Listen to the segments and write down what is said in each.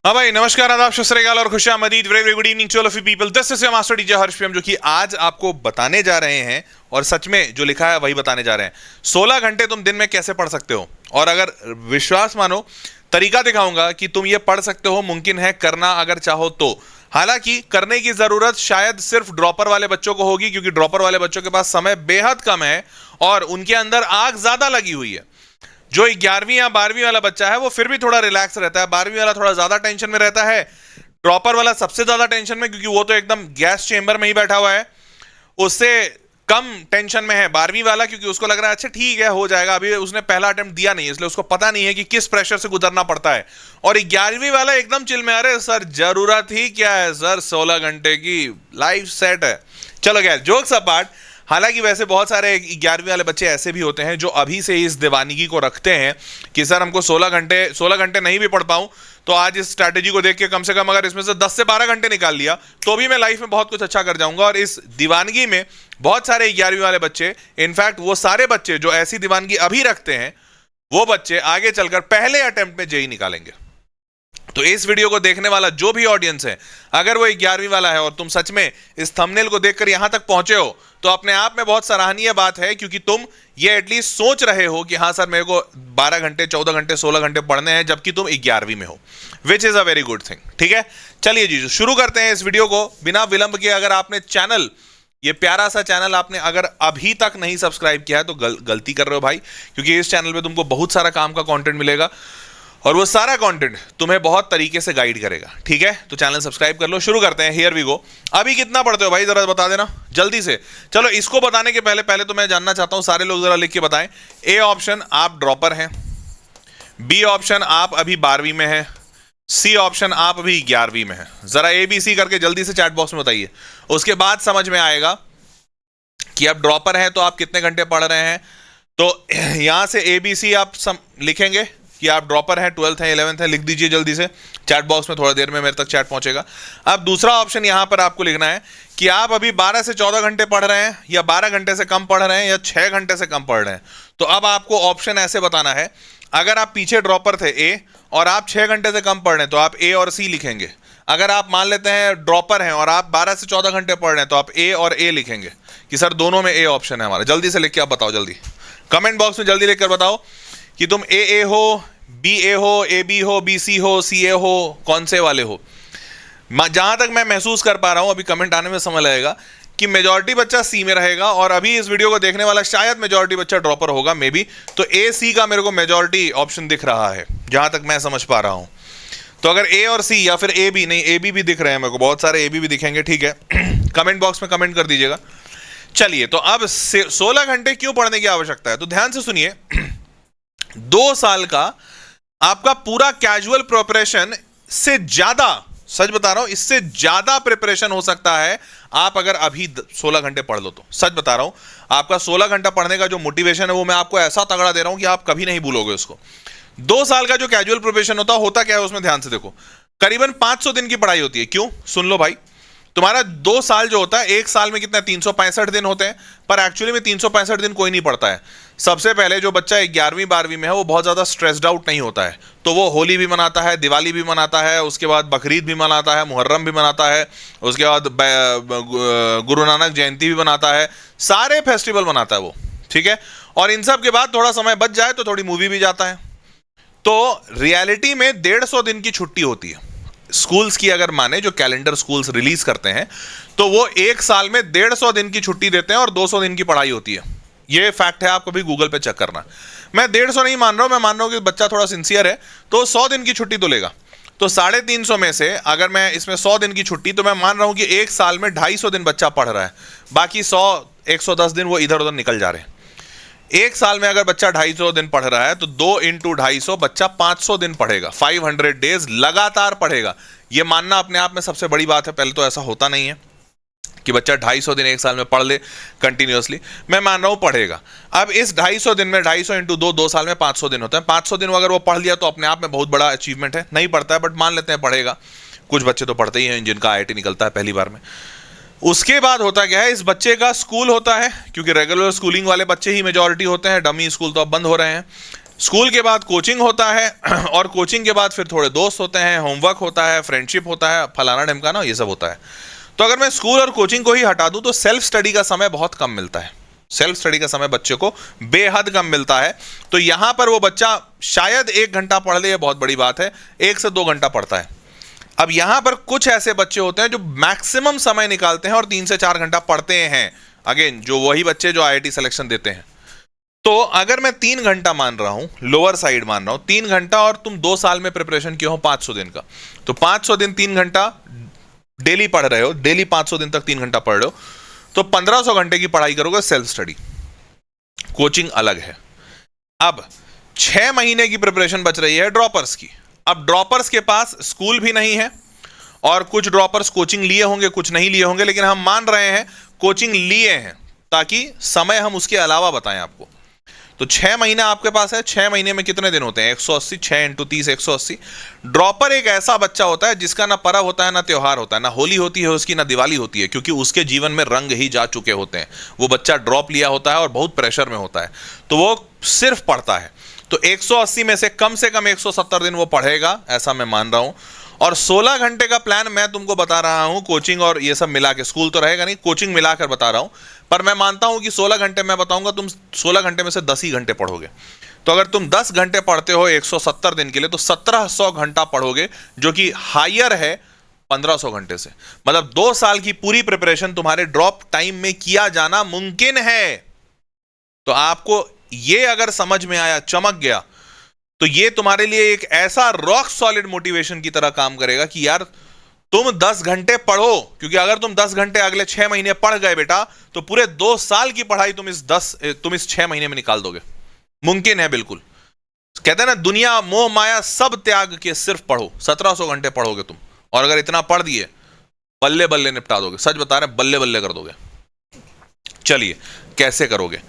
हाँ भाई, नमस्कार, आदाब, सत श्री अकाल और खुशामदीद। Very very good evening to all of you people. This is your master teacher Harsh P M, जो कि आज आपको बताने जा रहे हैं और सच में जो लिखा है वही बताने जा रहे हैं। 16 घंटे तुम दिन में कैसे पढ़ सकते हो, और अगर विश्वास मानो तरीका दिखाऊंगा कि तुम ये पढ़ सकते हो, मुमकिन है करना अगर चाहो तो। हालांकि करने की जरूरत शायद सिर्फ ड्रॉपर वाले बच्चों को होगी, क्योंकि ड्रॉपर वाले बच्चों के पास समय बेहद कम है और उनके अंदर आग ज्यादा लगी हुई है। जो 11वीं या 12वीं वाला बच्चा है वो फिर भी थोड़ा रिलैक्स रहता है, 12वीं वाला थोड़ा ज्यादा टेंशन में रहता है, ड्रॉपर वाला सबसे ज्यादा टेंशन में, क्योंकि वो तो एकदम गैस चेंबर में ही बैठा हुआ है। उससे कम टेंशन में है 12वीं वाला, क्योंकि उसको लग रहा है अच्छा ठीक है हो जाएगा, अभी उसने पहला अटेम्प्ट दिया नहीं, इसलिए उसको पता नहीं है कि किस प्रेशर से गुजरना पड़ता है। और 11वीं वाला एकदम चिल में, अरे सर जरूरत ही क्या है सर, 16 घंटे की लाइफ सेट है। चलो गया, जोक्स अपार्ट। हालांकि वैसे बहुत सारे 11वीं वाले बच्चे ऐसे भी होते हैं जो अभी से इस दीवानगी को रखते हैं कि सर हमको 16 घंटे नहीं भी पढ़ पाऊं तो आज इस स्ट्रैटेजी को देख के कम से कम अगर इसमें से 10 से 12 घंटे निकाल लिया तो भी मैं लाइफ में बहुत कुछ अच्छा कर जाऊंगा। और इस दीवानगी में बहुत सारे 11वीं वाले बच्चे, इनफैक्ट वो सारे बच्चे जो ऐसी दीवानगी अभी रखते हैं, वो बच्चे आगे चलकर पहले अटेम्प्ट में जेई निकालेंगे। तो इस वीडियो को देखने वाला जो भी ऑडियंस है, अगर वो 11वीं वाला है और तुम सच में इस थंबनेल को देखकर यहां तक पहुंचे हो, तो अपने आप में बहुत सराहनीय बात है, क्योंकि तुम ये एटलीस्ट सोच रहे हो कि हाँ सर मेरे को 12 घंटे 14 घंटे 16 घंटे पढ़ने हैं, जबकि तुम 11वीं में हो, which is a very good thing. ठीक है, चलिए जी शुरू करते हैं इस वीडियो को बिना विलंब के। अगर आपने चैनल, ये प्यारा सा चैनल आपने अगर अभी तक नहीं सब्सक्राइब किया है तो गलती कर रहे हो भाई, क्योंकि इस चैनल पे तुमको बहुत सारा काम का कंटेंट मिलेगा और वो सारा कंटेंट तुम्हें बहुत तरीके से गाइड करेगा। ठीक है, तो चैनल सब्सक्राइब कर लो। शुरू करते हैं, हियर वी गो। अभी कितना पढ़ते हो भाई, जरा बता देना जल्दी से। चलो इसको बताने के पहले तो मैं जानना चाहता हूं, सारे लोग जरा लिख के बताएं। ए ऑप्शन आप ड्रॉपर हैं, बी ऑप्शन आप अभी 12वीं में हैं, सी ऑप्शन आप अभी 11वीं में हैं। जरा ABC करके जल्दी से चैट बॉक्स में बताइए, उसके बाद समझ में आएगा कि आप ड्रॉपर हैं तो आप कितने घंटे पढ़ रहे हैं। तो यहां से ABC आप लिखेंगे कि आप ड्रॉपर हैं, 12th है, 11th है, लिख दीजिए जल्दी से चैट बॉक्स में, थोड़ा देर में मेरे तक चैट पहुंचेगा। अब दूसरा ऑप्शन यहां पर आपको लिखना है कि आप अभी 12 से 14 घंटे पढ़ रहे हैं, या 12 घंटे से कम पढ़ रहे हैं, या 6 घंटे से कम पढ़ रहे हैं। तो अब आपको ऑप्शन ऐसे बताना है, अगर आप पीछे ड्रॉपर थे ए और आप 6 घंटे से कम पढ़ रहे हैं तो आप ए और सी लिखेंगे। अगर आप मान लेते हैं ड्रॉपर हैं और आप 12 से 14 घंटे पढ़ रहे हैं तो आप ए और ए लिखेंगे कि सर दोनों में ए ऑप्शन है हमारा। जल्दी से लिख के आप बताओ, जल्दी कमेंट बॉक्स में जल्दी लिखकर बताओ कि तुम ए हो, BA हो, AB हो, BC हो, CA हो, कौन से वाले हो। जहां तक मैं महसूस कर पा रहा हूं, अभी कमेंट आने में समय लगेगा, कि मेजॉरिटी बच्चा सी में रहेगा और अभी इस वीडियो को देखने वाला शायद मेजॉरिटी बच्चा ड्रॉपर होगा मे बी। तो AC का मेरे को मेजॉरिटी ऑप्शन दिख रहा है जहां तक मैं समझ पा रहा हूं। तो अगर A और C या फिर AB, नहीं AB भी दिख रहे हैं मेरे को, बहुत सारे AB भी दिखेंगे। ठीक है, कमेंट बॉक्स में कमेंट कर दीजिएगा। चलिए, तो अब 16 घंटे क्यों पढ़ने की आवश्यकता है, तो ध्यान से सुनिए। 2 साल का आपका पूरा कैजुअल प्रिपरेशन से ज्यादा, सच बता रहा हूं, इससे ज्यादा प्रिपरेशन हो सकता है आप अगर अभी 16 घंटे पढ़ लो तो। सच बता रहा हूं, आपका 16 घंटा पढ़ने का जो मोटिवेशन है वो मैं आपको ऐसा तगड़ा दे रहा हूं कि आप कभी नहीं भूलोगे उसको। 2 साल का जो कैजुअल प्रिपरेशन होता क्या है उसमें, ध्यान से देखो, करीबन 500 दिन की पढ़ाई होती है। क्यों, सुन लो भाई, तुम्हारा 2 साल जो होता है, एक साल में कितना 365 दिन होते हैं, पर एक्चुअली में 365 दिन कोई नहीं पढ़ता है। सबसे पहले जो बच्चा 11वीं 12वीं में है वो बहुत ज़्यादा स्ट्रेस्ड आउट नहीं होता है, तो वो होली भी मनाता है, दिवाली भी मनाता है, उसके बाद बकरीद भी मनाता है, मुहर्रम भी मनाता है, उसके बाद गुरु नानक जयंती भी मनाता है, सारे फेस्टिवल मनाता है वो। ठीक है, और इन सब के बाद थोड़ा समय बच जाए तो थोड़ी मूवी भी जाता है। तो रियलिटी में 150 दिन की छुट्टी होती है स्कूल्स की। अगर माने जो कैलेंडर स्कूल्स रिलीज करते हैं तो वो एक साल में 150 दिन की छुट्टी देते हैं और 200 दिन की पढ़ाई होती है। ये फैक्ट है, आप कभी गूगल पे चेक करना। मैं 150 नहीं मान रहा हूं, मैं मान रहा हूं कि बच्चा थोड़ा सिंसियर है तो 100 दिन की छुट्टी तो लेगा। तो 350 में से अगर मैं इसमें 100 दिन की छुट्टी, तो मैं मान रहा हूं कि एक साल में 250 दिन बच्चा पढ़ रहा है, बाकी 110 दिन वो इधर उधर निकल जा रहे हैं। एक साल में अगर बच्चा 250 दिन पढ़ रहा है तो 2 × 250 बच्चा 500 दिन पढ़ेगा, 500 डेज लगातार पढ़ेगा। यह मानना अपने आप में सबसे बड़ी बात है। पहले तो ऐसा होता नहीं है कि बच्चा 250 दिन एक साल में पढ़ ले कंटिन्यूअसली, मैं मान रहा हूं पढ़ेगा। अब इस 250 दिन में 250 × 2 साल में 500 दिन होता है। 500 दिन अगर वो पढ़ लिया तो अपने आप में बहुत बड़ा अचीवमेंट है। नहीं पढ़ता है बट मान लेते हैं पढ़ेगा, कुछ बच्चे तो पढ़ते ही हैं जिनका IIT निकलता है पहली बार में। उसके बाद होता क्या है, इस बच्चे का स्कूल होता है, क्योंकि रेगुलर स्कूलिंग वाले बच्चे ही मेजॉरिटी होते हैं, डमी स्कूल तो अब बंद हो रहे हैं। स्कूल के बाद कोचिंग होता है और कोचिंग के बाद फिर थोड़े दोस्त होते हैं, होमवर्क होता है, फ्रेंडशिप होता है, फलाना ढिमकाना, ये सब होता है। तो अगर मैं स्कूल और कोचिंग को ही हटा दूं तो सेल्फ स्टडी का समय बहुत कम मिलता है। सेल्फ स्टडी का समय बच्चे को बेहद कम मिलता है। तो यहां पर वो बच्चा शायद 1 घंटा पढ़ ले, ये बहुत बड़ी बात है, 1 से 2 घंटा पढ़ता है। अब यहां पर कुछ ऐसे बच्चे होते हैं जो मैक्सिमम समय निकालते हैं और 3 से 4 घंटा पढ़ते हैं। अगेन जो वही बच्चे जो IIT सिलेक्शन देते हैं। तो अगर मैं 3 घंटा मान रहा हूं, लोअर साइड मान रहा हूं 3 घंटा, और तुम 2 साल में प्रिपरेशन किए हो 500 दिन का, तो 500 दिन 3 घंटा डेली पढ़ रहे हो, डेली 500 दिन तक 3 घंटा पढ़ रहे हो, तो 1500 घंटे की पढ़ाई करोगे सेल्फ स्टडी। कोचिंग अलग है। अब 6 महीने की प्रिपरेशन बच रही है ड्रॉपर्स की। अब ड्रॉपर्स के पास स्कूल भी नहीं है, और कुछ ड्रॉपर्स कोचिंग लिए होंगे, कुछ नहीं लिए होंगे, लेकिन हम मान रहे हैं कोचिंग लिए हैं ताकि समय हम उसके अलावा बताएं आपको। तो 6 महीने आपके पास है। 6 महीने में कितने दिन होते हैं? 180, 6 × 30 180। ड्रॉपर एक ऐसा बच्चा होता है जिसका ना पर्व होता है, ना त्योहार होता है, ना होली होती है उसकी, ना दिवाली होती है, क्योंकि उसके जीवन में रंग ही जा चुके होते हैं। वो बच्चा ड्रॉप लिया होता है और बहुत प्रेशर में होता है, तो वो सिर्फ पढ़ता है। तो 180 में से कम 170 दिन वो पढ़ेगा, ऐसा मैं मान रहा हूं। और 16 घंटे का प्लान मैं तुमको बता रहा हूं, कोचिंग और ये सब मिला के, स्कूल तो रहेगा नहीं, कोचिंग मिलाकर बता रहा हूं। पर मैं मानता हूं कि 16 घंटे मैं बताऊंगा, तुम 16 घंटे में से 10 ही घंटे पढ़ोगे। तो अगर तुम 10 घंटे पढ़ते हो 170 दिन के लिए, तो 1700 घंटा पढ़ोगे, जो कि हायर है 1500 घंटे से। मतलब 2 साल की पूरी प्रिपरेशन तुम्हारे ड्रॉप टाइम में किया जाना मुमकिन है। तो आपको ये अगर समझ में आया, चमक गया, तो ये तुम्हारे लिए एक ऐसा रॉक सॉलिड मोटिवेशन की तरह काम करेगा कि यार तुम 10 घंटे पढ़ो। क्योंकि अगर तुम 10 घंटे अगले 6 महीने पढ़ गए बेटा, तो पूरे 2 साल की पढ़ाई तुम इस 6 महीने में निकाल दोगे। मुमकिन है बिल्कुल। कहते हैं ना, दुनिया मोह माया सब त्याग के सिर्फ पढ़ो। 1700 घंटे पढ़ोगे तुम, और अगर इतना पढ़ दिए, बल्ले बल्ले निपटा दोगे। सच बता रहे, बल्ले बल्ले कर दोगे। चलिए कैसे करोगे,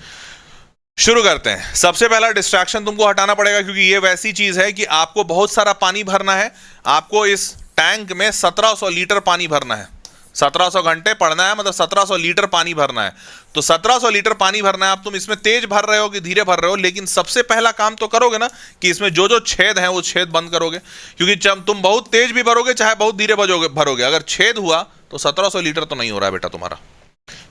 शुरू करते हैं। सबसे पहला डिस्ट्रैक्शन तुमको हटाना पड़ेगा, क्योंकि ये वैसी चीज है कि आपको बहुत सारा पानी भरना है। आपको इस टैंक में 1700 लीटर पानी भरना है। 1700 घंटे पढ़ना है, मतलब 1700 लीटर पानी भरना है। तो 1700 लीटर पानी भरना है। अब तुम इसमें तेज भर रहे हो कि धीरे भर रहे हो, लेकिन सबसे पहला काम तो करोगे ना कि इसमें जो जो छेद हैं वो छेद बंद करोगे। क्योंकि जब तुम बहुत तेज भी भरोगे, चाहे बहुत धीरे भरोगे, अगर छेद हुआ तो 1700 लीटर तो नहीं हो रहा है बेटा तुम्हारा।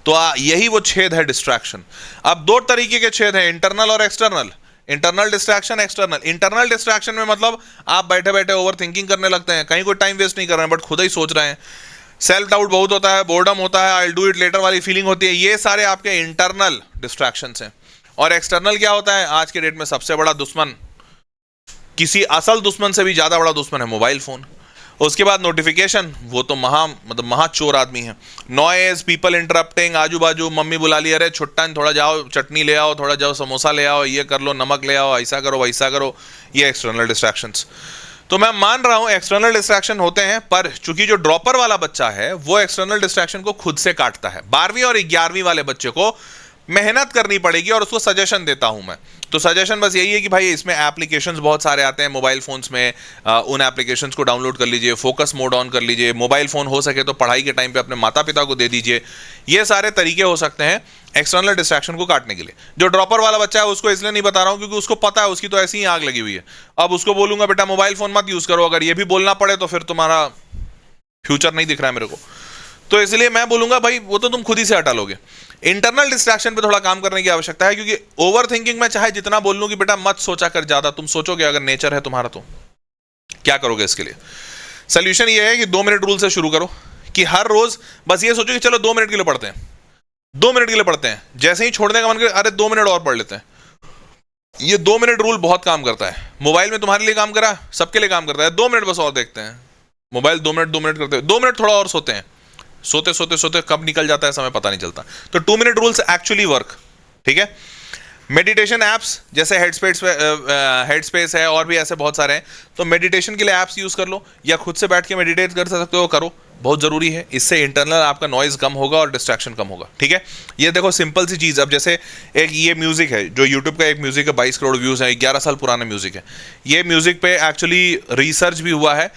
तो यही वो छेद है, डिस्ट्रैक्शन। अब 2 तरीके के छेद हैं, इंटरनल और external. Internal distraction, external. Internal distraction में मतलब आप बैठे बैठे ओवर थिंकिंग करने लगते हैं, कहीं कोई टाइम वेस्ट नहीं कर रहे हैं, बट खुद ही सोच रहे हैं। सेल्फ डाउट बहुत होता है, बोर्डम होता है, I will do it later वाली फीलिंग होती है। ये सारे आपके इंटरनल डिस्ट्रैक्शंस हैं। और एक्सटर्नल क्या होता है? आज के डेट में सबसे बड़ा दुश्मन, किसी असल दुश्मन से भी ज्यादा बड़ा दुश्मन है मोबाइल फोन। उसके बाद नोटिफिकेशन, वो तो महा चोर आदमी है। नॉइज, पीपल इंटरप्टिंग, आजू बाजू मम्मी बुला ली, अरे छुट्टा थोड़ा जाओ चटनी ले आओ, थोड़ा जाओ समोसा ले आओ, ये कर लो, नमक ले आओ, ऐसा करो वैसा करो। ये एक्सटर्नल डिस्ट्रैक्शंस। तो मैं मान रहा हूं एक्सटर्नल डिस्ट्रैक्शन होते हैं, पर चूंकि जो ड्रॉपर वाला बच्चा है वो एक्सटर्नल डिस्ट्रैक्शन को खुद से काटता है। 12वीं और 11वीं वाले बच्चे को मेहनत करनी पड़ेगी, और उसको सजेशन देता हूं मैं। तो सजेशन बस यही है कि भाई इसमें एप्लीकेशंस बहुत सारे आते हैं मोबाइल फोन्स में, उन एप्लीकेशंस को डाउनलोड कर लीजिए, फोकस मोड ऑन कर लीजिए, मोबाइल फोन हो सके तो पढ़ाई के टाइम पे अपने माता पिता को दे दीजिए। ये सारे तरीके हो सकते हैं एक्सटर्नल डिस्ट्रैक्शन को काटने के लिए। जो ड्रॉपर वाला बच्चा है उसको इसलिए नहीं बता रहा हूं क्योंकि उसको पता है, उसकी तो ऐसी ही आग लगी हुई है। अब उसको बोलूंगा बेटा मोबाइल फोन मत यूज करो, अगर ये भी बोलना पड़े तो फिर तुम्हारा फ्यूचर नहीं दिख रहा है मेरे को। तो इसलिए मैं बोलूंगा भाई वो तो तुम खुद ही से हटा लोगे। इंटरनल डिस्ट्रैक्शन पे थोड़ा काम करने की आवश्यकता है, क्योंकि ओवर थिंकिंग में चाहे जितना बोल लूं कि बेटा मत सोचा कर ज्यादा, तुम सोचोगे अगर नेचर है तुम्हारा तो क्या करोगे? इसके लिए सोल्यूशन ये है कि 2 मिनट रूल से शुरू करो, कि हर रोज बस ये सोचो कि चलो 2 मिनट के लिए पढ़ते हैं, 2 मिनट के लिए पढ़ते हैं। जैसे ही छोड़ने का मन करे, अरे 2 मिनट और पढ़ लेते हैं। ये 2 मिनट रूल बहुत काम करता है। मोबाइल में तुम्हारे लिए काम करा, सबके लिए काम करता है। 2 मिनट बस और देखते हैं मोबाइल, 2 मिनट करते हैं, 2 मिनट थोड़ा और सोते हैं। सोते सोते सोते कब निकल जाता है समय पता नहीं चलता। तो 2 मिनट रूल्स एक्चुअली वर्क। ठीक है। मेडिटेशन एप्स जैसे हेडस्पेस है और भी ऐसे बहुत सारे हैं, तो मेडिटेशन के लिए एप्स यूज कर लो, या खुद से बैठ के मेडिटेट कर सकते हो, करो, बहुत जरूरी है। इससे इंटरनल आपका नॉइज कम होगा और डिस्ट्रैक्शन कम होगा। ठीक है। ये देखो सिंपल सी चीज। अब जैसे एक ये म्यूजिक है, जो यूट्यूब का एक म्यूजिक है, 22 करोड़ व्यूज है, 11 साल पुराना म्यूजिक है। ये म्यूजिक पे एक्चुअली रिसर्च भी हुआ है।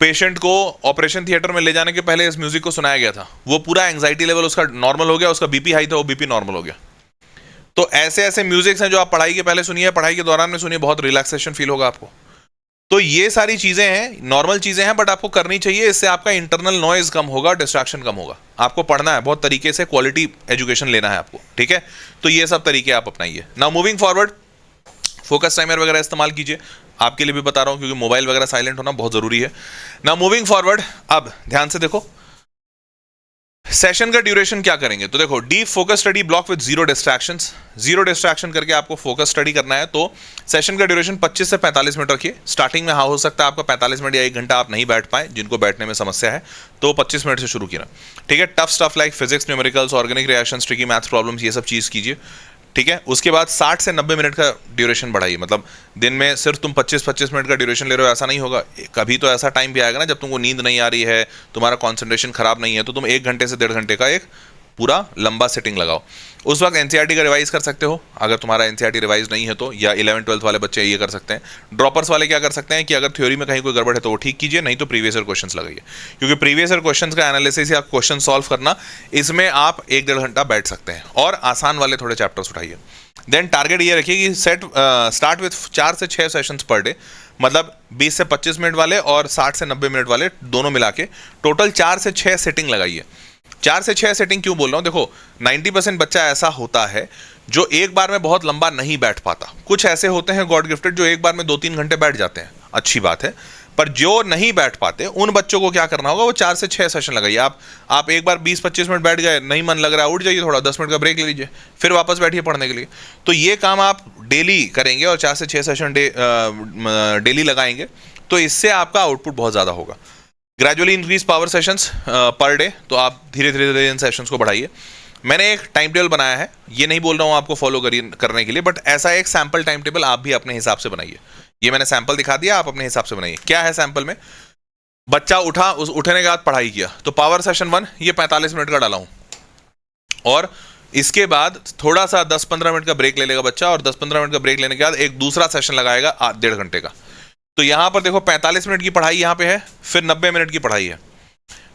पेशेंट को ऑपरेशन थिएटर में ले जाने के पहले इस म्यूजिक को सुनाया गया था, वो पूरा एंजाइटी लेवल उसका नॉर्मल हो गया, उसका बीपी हाई था वो बीपी नॉर्मल हो गया। तो ऐसे ऐसे म्यूजिक्स हैं जो आप पढ़ाई के पहले सुनिए, पढ़ाई के दौरान में सुनिए, बहुत रिलैक्सेशन फील होगा आपको। तो ये सारी चीजें हैं, नॉर्मल चीजें हैं, बट आपको करनी चाहिए। इससे आपका इंटरनल नॉइज कम होगा, डिस्ट्रैक्शन कम होगा। आपको पढ़ना है बहुत तरीके से, क्वालिटी एजुकेशन लेना है आपको, ठीक है। तो ये सब तरीके आप अपनाइए। Now moving forward, focus timer वगैरह इस्तेमाल कीजिए। आपके लिए भी बता रहा हूं क्योंकि मोबाइल वगैरह साइलेंट होना बहुत जरूरी है। नाउ मूविंग फॉरवर्ड, अब ध्यान से देखो सेशन का ड्यूरेशन क्या करेंगे। तो देखो, deep focus study block with zero distractions, zero distraction करके आपको फोकस स्टडी करना है। तो सेशन का ड्यूरेशन 25 से 45 मिनट रखिए। स्टार्टिंग में हाँ हो सकता है आपका 45 मिनट या 1 घंटा आप नहीं बैठ पाए, जिनको बैठने में समस्या है, तो 25 मिनट से शुरू किया, ठीक है। Tough stuff like physics, numericals, organic reactions, tricky maths problems, ये सब चीज़ कीजिए, ठीक है। उसके बाद 60 से 90 मिनट का ड्यूरेशन बढ़ाइए। मतलब दिन में सिर्फ तुम 25-25 मिनट का ड्यूरेशन ले रहे हो, ऐसा नहीं होगा। कभी तो ऐसा टाइम भी आएगा ना जब तुमको नींद नहीं आ रही है, तुम्हारा कंसंट्रेशन खराब नहीं है, तो तुम 1 घंटे से 1.5 घंटे का एक पूरा लंबा सेटिंग लगाओ। उस वक्त एनसीईआरटी का रिवाइज कर सकते हो, अगर तुम्हारा एनसीईआरटी रिवाइज नहीं है तो, या 11th-12th वाले बच्चे ये कर सकते हैं। ड्रॉपर्स वाले क्या कर सकते हैं कि अगर थ्योरी में कहीं कोई गड़बड़ है तो वो ठीक कीजिए, नहीं तो प्रीवियस ईयर क्वेश्चंस लगाइए, क्योंकि प्रीवियस ईयर क्वेश्चंस का एनालिसिस या क्वेश्चन सॉल्व करना, इसमें आप 1-1.5 घंटा बैठ सकते हैं। और आसान वाले थोड़े चैप्टर्स उठाइए। देन टारगेट ये रखिए कि स्टार्ट विथ 4 से 6 सेशंस पर डे, मतलब 20 से 25 मिनट वाले और 60 से 90 मिनट वाले दोनों मिला के टोटल 4 से 6 सेटिंग लगाइए। 4 से 6 सेटिंग क्यों बोल रहा हूँ, देखो 90% बच्चा ऐसा होता है जो एक बार में बहुत लंबा नहीं बैठ पाता। कुछ ऐसे होते हैं गॉड गिफ्टेड जो एक बार में 2-3 घंटे बैठ जाते हैं, अच्छी बात है। पर जो नहीं बैठ पाते उन बच्चों को क्या करना होगा, वो 4 से 6 सेशन लगाइए। आप एक बार 20-25 मिनट बैठ गए, नहीं मन लग रहा है, उठ जाइए, थोड़ा 10 मिनट का ब्रेक ले लीजिए, फिर वापस बैठिए पढ़ने के लिए। तो ये काम आप डेली करेंगे और 4 से 6 सेशन डेली लगाएंगे, तो इससे आपका आउटपुट बहुत ज़्यादा होगा। Gradually increase power sessions per day, तो आप धीरे धीरे इन सेशंस को बढ़ाइए। मैंने एक टाइम टेबल बनाया है, ये नहीं बोल रहा हूँ आपको फॉलो करने के लिए, बट ऐसा एक सैम्पल टाइम टेबल आप भी अपने हिसाब से बनाइए। ये मैंने सैंपल दिखा दिया, आप अपने हिसाब से बनाइए। क्या है सैंपल में, बच्चा उठा, उस उठने के बाद पढ़ाई किया, तो पावर सेशन 1 ये 45 मिनट का डाला हूं, और इसके बाद थोड़ा सा 10-15 मिनट का ब्रेक ले लेगा बच्चा, और 10-15 मिनट का ब्रेक लेने के बाद एक दूसरा सेशन लगाएगा 1.5 घंटे का। तो यहां पर देखो 45 मिनट की पढ़ाई यहां पे है, फिर 90 मिनट की पढ़ाई है,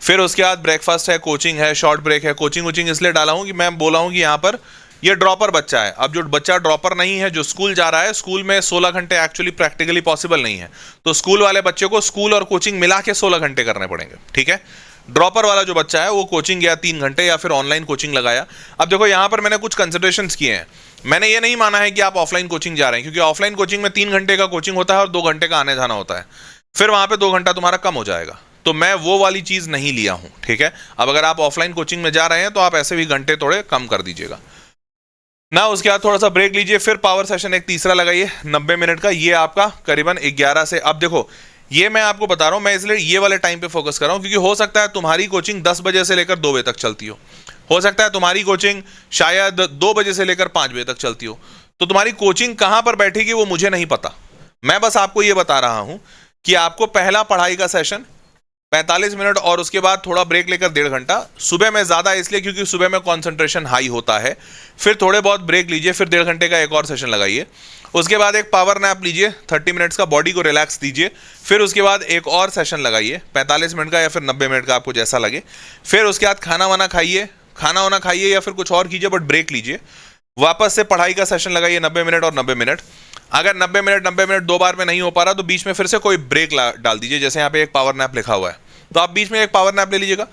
फिर उसके बाद ब्रेकफास्ट है, कोचिंग है, शॉर्ट ब्रेक है। कोचिंग इसलिए डाला हूं कि मैं बोला हूं कि यहां पर ये ड्रॉपर बच्चा है। अब जो बच्चा ड्रॉपर नहीं है, जो स्कूल जा रहा है, स्कूल में 16 घंटे एक्चुअली प्रैक्टिकली पॉसिबल नहीं है, तो स्कूल वाले बच्चे को स्कूल और कोचिंग मिला के 16 घंटे करने पड़ेंगे, ठीक है। ड्रॉपर वाला जो बच्चा है वो कोचिंग गया 3 घंटे या फिर ऑनलाइन कोचिंग लगाया। अब देखो यहां पर मैंने कुछ कंसिडरेशंस किए हैं। मैंने ये नहीं माना है कि आप ऑफलाइन कोचिंग जा रहे हैं, क्योंकि ऑफलाइन कोचिंग में 3 घंटे का कोचिंग होता है और 2 घंटे का आने जाना होता है, फिर वहां पर 2 घंटा तुम्हारा कम हो जाएगा। तो मैं वो वाली चीज नहीं लिया हूं, ठीक है। अब अगर आप ऑफलाइन कोचिंग में जा रहे हैं तो आप ऐसे भी घंटे थोड़े कम कर दीजिएगा ना। उसके बाद थोड़ा सा ब्रेक लीजिए, फिर पावर सेशन एक तीसरा लगाइए 90 मिनट का, ये आपका करीबन 11 से। अब देखो ये मैं आपको बता रहा हूं, मैं इसलिए ये वाले टाइम पे फोकस कर रहा हूं क्योंकि हो सकता है तुम्हारी कोचिंग 10 बजे से लेकर 2 बजे तक चलती हो सकता है तुम्हारी कोचिंग शायद 2 बजे से लेकर 5 बजे तक चलती हो। तो तुम्हारी कोचिंग कहां पर बैठेगी वो मुझे नहीं पता, मैं बस आपको ये बता रहा हूं कि आपको पहला पढ़ाई का सेशन 45 मिनट और उसके बाद थोड़ा ब्रेक लेकर 1.5 घंटा। सुबह में ज्यादा इसलिए क्योंकि सुबह में कंसंट्रेशन हाई होता है, फिर थोड़े बहुत ब्रेक लीजिए, फिर 1.5 घंटे का एक और सेशन लगाइए। उसके बाद एक पावर नैप लीजिए 30 मिनट्स का, बॉडी को रिलैक्स दीजिए, फिर उसके बाद एक और सेशन लगाइए 45 मिनट का या फिर 90 मिनट का, आपको जैसा लगे। फिर उसके बाद खाना वाना खाइए या फिर कुछ और कीजिए, बट ब्रेक लीजिए। वापस से पढ़ाई का सेशन लगाइए 90 मिनट और 90 मिनट। अगर 90 मिनट 2 बार में नहीं हो पा रहा तो बीच में फिर से कोई ब्रेक डाल दीजिए, जैसे यहाँ पे एक पावर नैप लिखा हुआ है, तो आप बीच में एक पावर नैप ले लीजिएगा।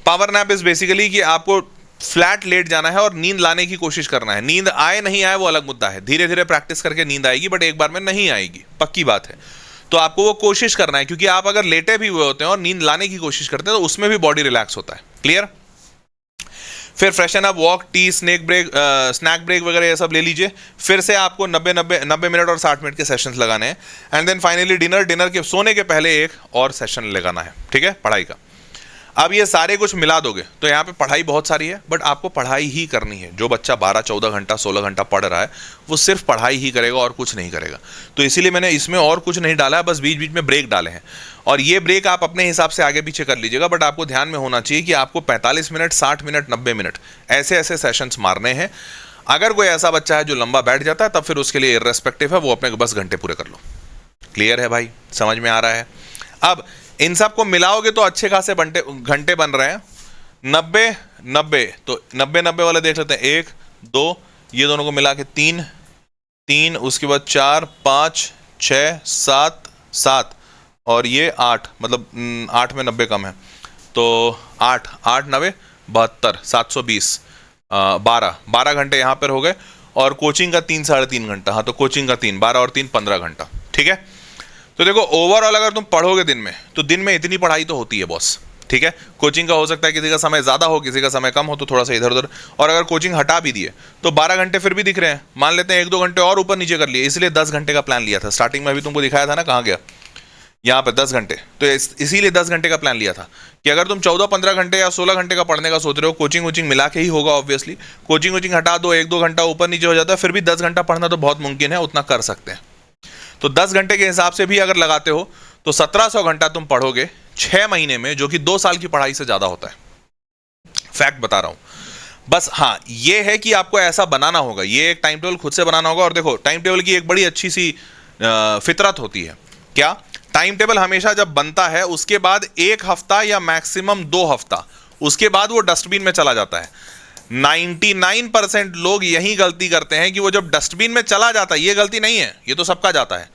पावर नैप इज बेसिकली कि आपको फ्लैट लेट जाना है और नींद लाने की कोशिश करना है। नींद आए नहीं आए वो अलग मुद्दा है, धीरे धीरे प्रैक्टिस करके नींद आएगी, बट एक बार में नहीं आएगी, पक्की बात है। तो आपको वो कोशिश करना है, क्योंकि आप अगर लेटे भी हुए होते हैं और नींद लाने की कोशिश करते हैं तो उसमें भी बॉडी रिलैक्स होता है। क्लियर। फिर freshen up, walk, tea, snack break वगैरह ये सब ले लीजिए। फिर से आपको 90 मिनट और 60 मिनट के सेशंस लगाने हैं। एंड देन फाइनली डिनर के सोने के पहले एक और सेशन लगाना है, ठीक है, पढ़ाई का। अब ये सारे कुछ मिला दोगे तो यहाँ पे पढ़ाई बहुत सारी है, बट आपको पढ़ाई ही करनी है। जो बच्चा 12-14 घंटा 16 घंटा पढ़ रहा है वो सिर्फ पढ़ाई ही करेगा और कुछ नहीं करेगा। तो इसीलिए मैंने इसमें और कुछ नहीं डाला है, बस बीच बीच में ब्रेक डाले हैं। और ये ब्रेक आप अपने हिसाब से आगे पीछे कर लीजिएगा, बट आपको ध्यान में होना चाहिए कि आपको 45 मिनट 60 मिनट 90 मिनट ऐसे ऐसे सेशंस मारने हैं। अगर कोई ऐसा बच्चा है जो लंबा बैठ जाता है तब फिर उसके लिए इर्रेस्पेक्टिव है, वो अपने बस घंटे पूरे कर लो। क्लियर है भाई, समझ में आ रहा है। अब इन सब को मिलाओगे तो अच्छे खासे घंटे बन रहे हैं। 90 तो 90 वाले देख लेते हैं, 1 2 ये दोनों को मिला के 3 3, उसके बाद 4 5 6 7 7 और ये 8, मतलब 8 में 90 कम है तो 8 8 9 72 720, 12 घंटे यहाँ पर हो गए। और कोचिंग का 3 साढ़े 3 घंटा, हाँ तो कोचिंग का 3, 12 और 3 15 घंटा, ठीक है। तो देखो ओवरऑल अगर तुम पढ़ोगे दिन में तो दिन में इतनी पढ़ाई तो होती है बॉस, ठीक है। कोचिंग का हो सकता है किसी का समय ज़्यादा हो, किसी का समय कम हो, तो थोड़ा सा इधर उधर। और अगर कोचिंग हटा भी दिए तो 12 घंटे फिर भी दिख रहे हैं, मान लेते हैं 1-2 घंटे और ऊपर नीचे कर लिए, इसलिए 10 घंटे का प्लान लिया था। स्टार्टिंग में अभी तुमको दिखाया था ना, कहाँ गया, यहाँ पर 10 घंटे, तो इसीलिए 10 घंटे का प्लान लिया था कि अगर तुम 14-15 घंटे या 16 घंटे का पढ़ने का सोच रहे हो, कोचिंग वोचिंग मिला के ही होगा ऑब्वियसली। कोचिंग वोचिंग हटा दो, 1-2 घंटा ऊपर नीचे हो जाता है, फिर भी 10 घंटा पढ़ना तो बहुत मुमकिन है, उतना कर सकते हैं। तो 10 घंटे के हिसाब से भी अगर लगाते हो तो 1700 घंटा तुम पढ़ोगे 6 महीने में, जो कि 2 साल की पढ़ाई से ज़्यादा होता है। फैक्ट बता रहा हूँ बस। हाँ ये है कि आपको ऐसा बनाना होगा, ये एक टाइम टेबल खुद से बनाना होगा। और देखो टाइम टेबल की एक बड़ी अच्छी सी फितरत होती है, क्या, टाइम टेबल हमेशा जब बनता है उसके बाद 1 हफ्ता या मैक्सिमम 2 हफ्ता उसके बाद वो डस्टबिन में चला जाता है। 99% लोग यही गलती करते हैं कि वो जब डस्टबिन में चला जाता है, ये गलती नहीं है, ये तो सबका जाता है,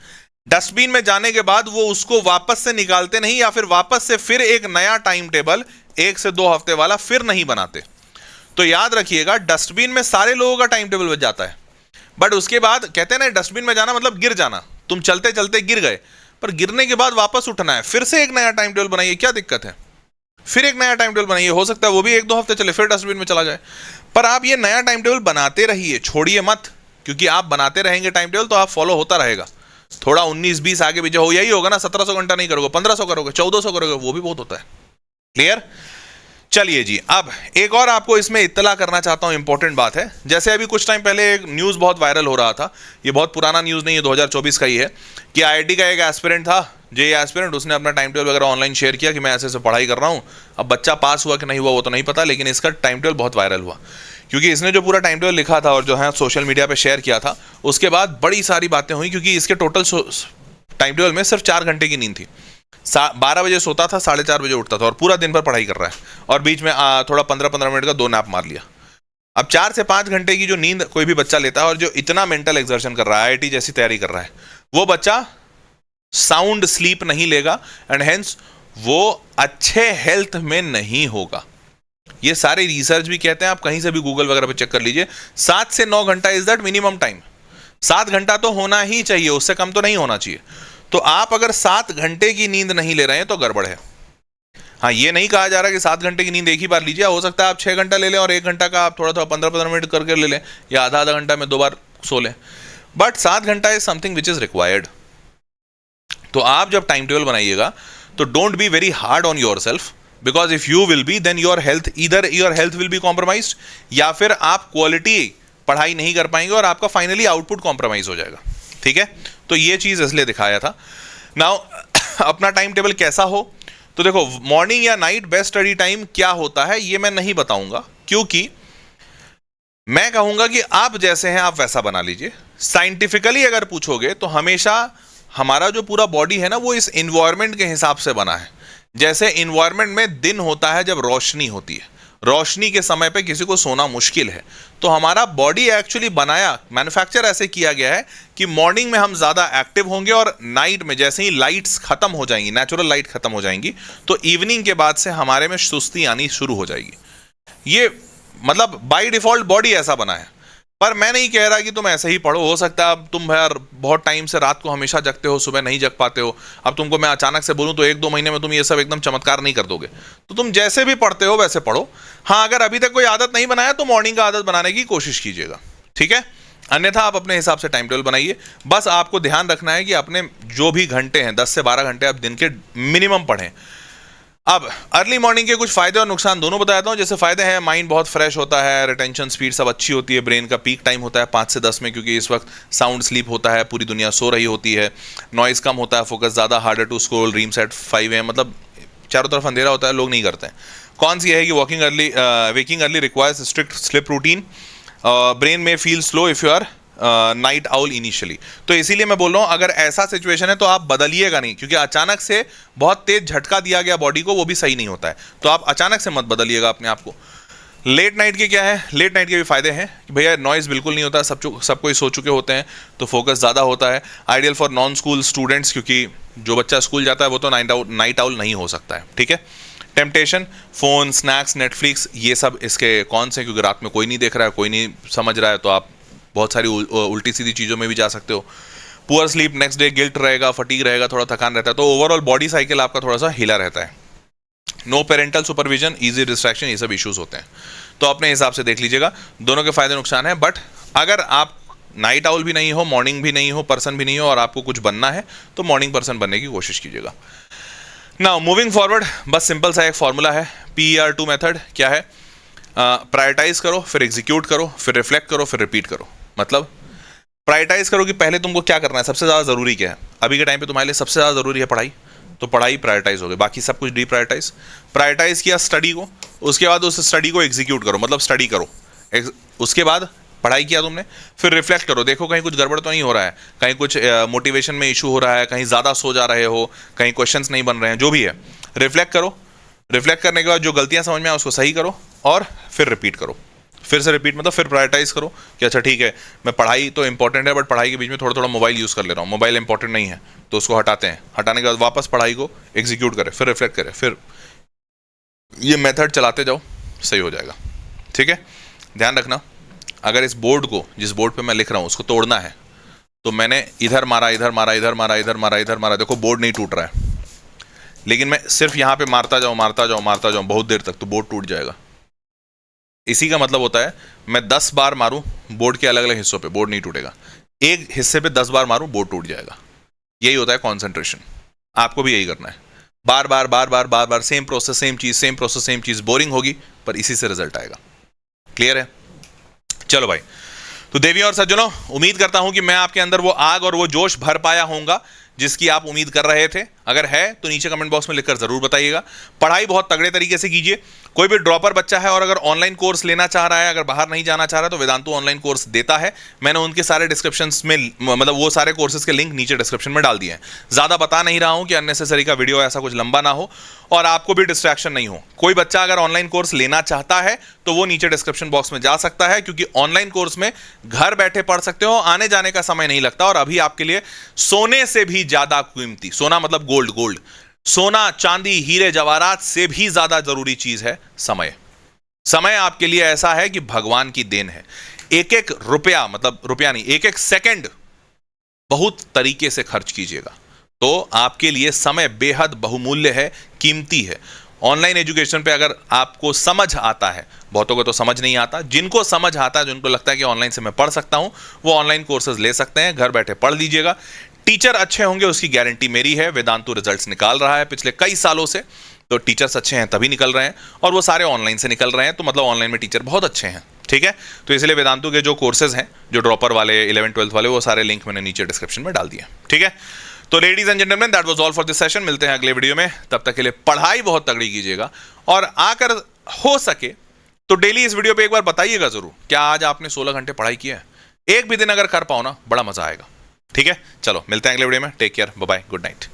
डस्टबिन में जाने के बाद वो उसको वापस से निकालते नहीं, या फिर वापस से फिर एक नया टाइम टेबल 1 से 2 हफ्ते वाला फिर नहीं बनाते। तो याद रखिएगा डस्टबिन में सारे लोगों का टाइम टेबल बच जाता है, बट उसके बाद कहते हैं ना डस्टबिन में जाना मतलब गिर जाना। तुम चलते चलते गिर गए, पर गिरने के बाद वापस उठना है, फिर से एक नया टाइम टेबल बनाइए, क्या दिक्कत है, फिर एक नया टाइम टेबल बनाइए, हो सकता है वो भी 1-2 हफ्ते चले फिर डस्टबिन में चला जाए। पर आप ये नया टाइम टेबल बनाते रहिए, छोड़िए मत, क्योंकि आप बनाते रहेंगे टाइम टेबल तो आप फॉलो होता रहेगा। थोड़ा 19-20 आगे पीछे हो, यही होगा ना, 1700 घंटा नहीं करोगे, 1500 करोगे, 1400 करोगे, वो भी बहुत होता है। क्लियर? चलिए जी, अब एक और आपको इसमें इत्तला करना चाहता हूं, इंपॉर्टेंट बात है। जैसे अभी कुछ टाइम पहले एक न्यूज़ बहुत वायरल हो रहा था, ये बहुत पुराना न्यूज़ नहीं है, 2024 का ही है, कि आईआईटी का एक एस्पिरेंट था, जे एस्पिरेंट, उसने अपना टाइम टेबल वगैरह ऑनलाइन शेयर किया कि मैं ऐसे ऐसे पढ़ाई कर रहा हूँ। अब बच्चा पास हुआ कि नहीं हुआ वो तो नहीं पता, लेकिन इसका टाइम टेबल बहुत वायरल हुआ, क्योंकि इसने जो पूरा टाइम टेबल लिखा था और जो है सोशल मीडिया पे शेयर किया था, उसके बाद बड़ी सारी बातें हुई, क्योंकि इसके टोटल टाइम टेबल में सिर्फ 4 घंटे की नींद थी। 12 बजे सोता था, 4:30 बजे उठता था, और पूरा दिन भर पढ़ाई कर रहा है, और बीच में थोड़ा 15-15 मिनट का 2 नैप मार लिया। अब 4 से 5 घंटे की जो नींद कोई भी बच्चा लेता है और जो इतना मेंटल एक्सर्शन कर रहा है, आईआईटी जैसी तैयारी कर रहा है, वो बच्चा साउंड स्लीप नहीं लेगा, एंड हेंस वो अच्छे हेल्थ में नहीं होगा। ये सारे रिसर्च भी कहते हैं, आप कहीं से भी गूगल वगैरह पे चेक कर लीजिए। 7 से 9 घंटा इज दैट मिनिमम टाइम, 7 घंटा तो होना ही चाहिए, उससे कम तो नहीं होना चाहिए। तो आप अगर 7 घंटे की नींद नहीं ले रहे हैं तो गड़बड़ है। हाँ ये नहीं कहा जा रहा कि 7 घंटे की नींद एक ही बार लीजिए, हो सकता है आप 6 घंटा ले लें और 1 घंटा का आप थोड़ा थोड़ा 15-15 मिनट करके ले लें, या आधा घंटा में 2 बार सो लें, बट 7 घंटा is something which is required. तो आप जब टाइम टेबल बनाइएगा तो don't be very hard on yourself, because if you will be then your health, either your health will be compromised, या फिर आप क्वालिटी पढ़ाई नहीं कर पाएंगे और आपका फाइनली आउटपुट कॉम्प्रोमाइज हो जाएगा। ठीक है, तो ये चीज इसलिए दिखाया था। नाउ अपना टाइम टेबल कैसा हो, तो देखो मॉर्निंग या नाइट बेस्ट स्टडी टाइम क्या होता है ये मैं नहीं बताऊंगा, क्योंकि मैं कहूंगा कि आप जैसे हैं आप वैसा बना लीजिए। साइंटिफिकली अगर पूछोगे तो हमेशा हमारा जो पूरा बॉडी है ना वो इस इन्वायरमेंट के हिसाब से बना है। जैसे इन्वायरमेंट में दिन होता है जब रोशनी होती है, रोशनी के समय पे किसी को सोना मुश्किल है, तो हमारा बॉडी एक्चुअली बनाया, मैन्युफैक्चर ऐसे किया गया है कि मॉर्निंग में हम ज़्यादा एक्टिव होंगे और नाइट में जैसे ही लाइट्स खत्म हो जाएंगी, नेचुरल लाइट खत्म हो जाएंगी, तो इवनिंग के बाद से हमारे में सुस्ती आनी शुरू हो जाएगी। ये मतलब बाय डिफॉल्ट बॉडी ऐसा बना है। पर मैं नहीं कह रहा कि तुम ऐसे ही पढ़ो, हो सकता है अब तुम यार बहुत टाइम से रात को हमेशा जगते हो, सुबह नहीं जग पाते हो, अब तुमको मैं अचानक से बोलूं तो 1-2 महीने में तुम ये सब एकदम चमत्कार नहीं कर दोगे, तो तुम जैसे भी पढ़ते हो वैसे पढ़ो। हाँ अगर अभी तक कोई आदत नहीं बनाया तो मॉर्निंग का आदत बनाने की कोशिश कीजिएगा, ठीक है, अन्यथा आप अपने हिसाब से टाइम टेबल बनाइए। बस आपको ध्यान रखना है कि अपने जो भी घंटे हैं 10 से 12 घंटे आप दिन के मिनिमम पढ़ें। अब अर्ली मॉर्निंग के कुछ फायदे और नुकसान दोनों बताता हूँ। जैसे फायदे हैं, माइंड बहुत फ्रेश होता है, रिटेंशन स्पीड सब अच्छी होती है, ब्रेन का पीक टाइम होता है 5 से 10 में, क्योंकि इस वक्त साउंड स्लीप होता है, पूरी दुनिया सो रही होती है, नॉइज़ कम होता है, फोकस ज़्यादा, harder to scroll, dreams at 5 AM, मतलब चारों तरफ अंधेरा होता है, लोग नहीं करते हैं। कौन सी है कि waking early requires strict sleep routine, brain में feel slow if you are night owl initially. तो इसीलिए मैं बोल रहा हूँ अगर ऐसा सिचुएशन है तो आप बदलिएगा नहीं, क्योंकि अचानक से बहुत तेज झटका दिया गया बॉडी को, वो भी सही नहीं होता है, तो आप अचानक से मत बदलिएगा अपने आप को। लेट नाइट के क्या है, लेट नाइट के भी फायदे हैं कि भैया नॉइज़ बिल्कुल नहीं होता, सब कोई सो चुके होते हैं, तो फोकस ज़्यादा होता है। Ideal for non school students, क्योंकि जो बच्चा स्कूल जाता है वो तो नाइट आउल नहीं हो सकता है, ठीक है। टेम्पटेशन, फ़ोन, स्नैक्स, नेटफ्लिक्स, ये सब इसके कौन से, क्योंकि रात में कोई नहीं देख रहा है, कोई नहीं समझ रहा है, तो आप बहुत सारी उल्टी सीधी चीज़ों में भी जा सकते हो। Poor sleep, next day guilt रहेगा, फटीग रहेगा, थोड़ा थकान रहता है, तो ओवरऑल बॉडी साइकिल आपका थोड़ा सा हिला रहता है। No parental supervision, easy distraction, ये सब इश्यूज होते हैं, तो अपने हिसाब से देख लीजिएगा। दोनों के फायदे नुकसान है, बट अगर आप नाइट आउल भी नहीं हो, मॉर्निंग भी नहीं हो, पर्सन भी नहीं हो, और आपको कुछ बनना है तो मॉर्निंग पर्सन बनने की कोशिश कीजिएगा। नाउ मूविंग फॉरवर्ड, बस सिंपल सा एक फॉर्मूला है, PER2 मेथड। क्या है? प्रायोरिटाइज करो, फिर एग्जीक्यूट करो, फिर रिफ्लेक्ट करो, फिर रिपीट करो। मतलब प्रायोरिटाइज करो कि पहले तुमको क्या करना है, सबसे ज़्यादा ज़रूरी क्या है। अभी के टाइम पे तुम्हारे लिए सबसे ज़्यादा ज़रूरी है पढ़ाई, तो पढ़ाई प्रायोरिटाइज हो गई, बाकी सब कुछ डीप्रायोरिटाइज। प्रायोरिटाइज किया स्टडी को, उसके बाद उस स्टडी को एग्जीक्यूट करो, मतलब स्टडी करो। उसके बाद पढ़ाई किया तुमने, फिर रिफ्लेक्ट करो, देखो कहीं कुछ गड़बड़ तो नहीं हो रहा है, कहीं कुछ मोटिवेशन में इशू हो रहा है, कहीं ज़्यादा सो जा रहे हो, कहीं क्वेश्चंस नहीं बन रहे हैं, जो भी है रिफ्लेक्ट करो। रिफ्लेक्ट करने के बाद जो गलतियां समझ में आए उसको सही करो, और फिर रिपीट करो। फिर से रिपीट मतलब फिर प्रायोरिटाइज करो कि अच्छा ठीक है, मैं पढ़ाई तो इंपॉर्टेंट है, बट पढ़ाई के बीच में थोड़ा थोड़ा मोबाइल यूज़ कर ले रहा हूँ, मोबाइल इंपॉर्टेंट नहीं है, तो उसको हटाते हैं। हटाने के बाद वापस पढ़ाई को एग्जीक्यूट करें, फिर रिफ्लेक्ट करें, फिर ये मेथड चलाते जाओ, सही हो जाएगा, ठीक है। ध्यान रखना, अगर इस बोर्ड को, जिस बोर्ड पे मैं लिख रहा हूँ, उसको तोड़ना है, तो मैंने इधर मारा, इधर मारा, इधर मारा, इधर मारा, इधर मारा, देखो बोर्ड नहीं टूट रहा है, लेकिन मैं सिर्फ यहाँ पे मारता जाऊँ, मारता जाऊँ, मारता जाऊँ बहुत देर तक, तो बोर्ड टूट जाएगा। इसी का मतलब होता है मैं 10 बार मारूं बोर्ड के अलग अलग हिस्सों पे, बोर्ड नहीं टूटेगा। एक हिस्से पे 10 बार मारूं, बोर्ड टूट जाएगा। यही होता है कंसंट्रेशन। आपको भी यही करना है, बार बार बार बार बार बार सेम प्रोसेस, सेम चीज, सेम प्रोसेस, सेम चीज। बोरिंग होगी पर इसी से रिजल्ट आएगा। क्लियर है? चलो भाई, तो देवियों और सज्जनों, उम्मीद करता हूं कि मैं आपके अंदर वो आग और वो जोश भर पाया होऊंगा जिसकी आप उम्मीद कर रहे थे। अगर है तो नीचे कमेंट बॉक्स में लिखकर जरूर बताइएगा। पढ़ाई बहुत तगड़े तरीके से कीजिए। कोई भी ड्रॉपर बच्चा है और अगर ऑनलाइन कोर्स लेना चाह रहा है, अगर बाहर नहीं जाना चाह रहा है, तो वेदांतु ऑनलाइन कोर्स देता है। मैंने उनके सारे डिस्क्रिप्शन में, मतलब वो सारे कोर्सेज के लिंक नीचे डिस्क्रिप्शन में डाल दिए हैं। ज़्यादा बता नहीं रहा हूं कि अननेसेसरी का वीडियो ऐसा कुछ लंबा ना हो और आपको भी डिस्ट्रैक्शन नहीं हो। कोई बच्चा अगर ऑनलाइन कोर्स लेना चाहता है तो वो नीचे डिस्क्रिप्शन बॉक्स में जा सकता है, क्योंकि ऑनलाइन कोर्स में घर बैठे पढ़ सकते हो, आने जाने का समय नहीं लगता। और अभी आपके लिए सोने से भी ज्यादा कीमती, सोना मतलब गोल्ड, गोल्ड, सोना, चांदी, हीरे जवाहरात से भी ज्यादा जरूरी चीज है समय। समय आपके लिए ऐसा है कि भगवान की देन है। एक एक रुपया, मतलब रुपया नहीं, एक एक सेकंड बहुत तरीके से खर्च कीजिएगा तो आपके लिए समय बेहद बहुमूल्य है, कीमती है। ऑनलाइन एजुकेशन पे अगर आपको समझ आता है, बहुतों को तो समझ नहीं आता, जिनको समझ आता है, जिनको लगता है कि ऑनलाइन से मैं पढ़ सकता हूं, वो ऑनलाइन कोर्सेज ले सकते हैं, घर बैठे पढ़ लीजिएगा। टीचर अच्छे होंगे उसकी गारंटी मेरी है। वेदांतु रिजल्ट्स निकाल रहा है पिछले कई सालों से, तो टीचर्स अच्छे हैं तभी निकल रहे हैं, और वो सारे ऑनलाइन से निकल रहे हैं, तो मतलब ऑनलाइन में टीचर बहुत अच्छे हैं, ठीक है। तो इसलिए वेदांतु के जो कोर्सेज हैं, जो ड्रॉपर वाले, 11th-12th वाले, वो सारे लिंक मैंने नीचे डिस्क्रिप्शन में डाल दिए, ठीक है। तो ladies and gentleman, that was all for this session. मिलते हैं अगले वीडियो में, तब तक के लिए पढ़ाई बहुत तगड़ी कीजिएगा, और आकर हो सके तो डेली इस वीडियो पे एक बार बताइएगा जरूर, क्या आज आपने 16 घंटे पढ़ाई किया है। एक भी दिन अगर कर पाओ ना, बड़ा मजा आएगा, ठीक है। चलो मिलते हैं अगले वीडियो में, take care, bye bye, good night.